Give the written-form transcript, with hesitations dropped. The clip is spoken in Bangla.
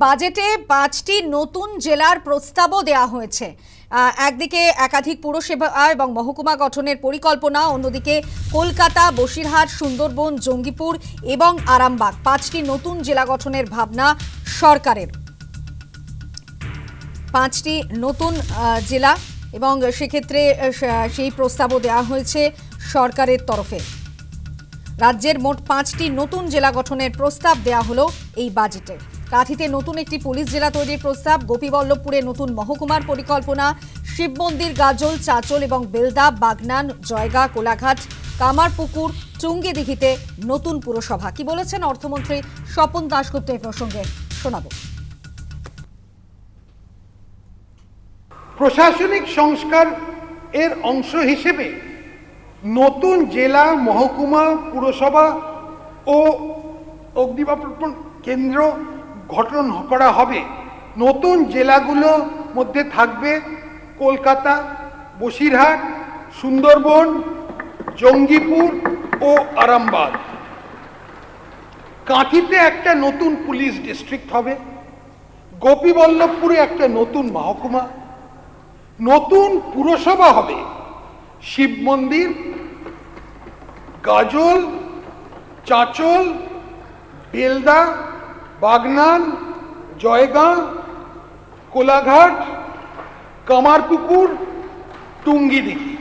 বাজেটে 5টি নতুন জেলার প্রস্তাবও দেওয়া হয়েছে। একদিকে একাধিক পুরসভা এবং মহকুমা গঠনের পরিকল্পনা, অন্যদিকে কলকাতা, বসিরহাট, সুন্দরবন, জঙ্গিপুর এবং আরামবাগ 5টি নতুন জেলা গঠনের ভাবনা সরকারের। 5টি নতুন জেলা এবং সেক্ষেত্রে সেই প্রস্তাবও দেওয়া হয়েছে সরকারের তরফে। রাজ্যের মোট 5টি নতুন জেলা গঠনের প্রস্তাব দেওয়া হলো এই বাজেটে। কাঁথিতে নতুন একটি পুলিশ জেলা তৈরির প্রস্তাব, গোপীবল্লভপুরে নতুন মহকুমার পরিকল্পনা, শিব মন্দির, গাজল, চাচল এবং বেলদা, বাগনান, জয়গা, কোলাঘাট, কামারপুকুর, চুঙ্গিদিঘিতে নতুন পুরসভা। কি বলেছেন অর্থমন্ত্রী স্বপন দাশগুপ্ত এই প্রসঙ্গে শোনাবো। প্রশাসনিক সংস্কার এর অংশ হিসেবে নতুন জেলা, মহকুমা, পুরসভা ও অগ্নিনির্বাপন কেন্দ্র গঠন করা হবে। নতুন জেলাগুলোর মধ্যে থাকবে কলকাতা, বসিরহাট, সুন্দরবন, জঙ্গিপুর ও আরামবাগ। কাঁথিতে একটা নতুন পুলিশ ডিস্ট্রিক্ট হবে, গোপীবল্লভপুরে একটা নতুন মহকুমা, নতুন পুরসভা হবে শিব মন্দির, গাজল, চাচল, বেলদা, বাগনান, জয়গাঁ, কোলাঘাট, কামারপুকুর, টুঙ্গিদিঘি।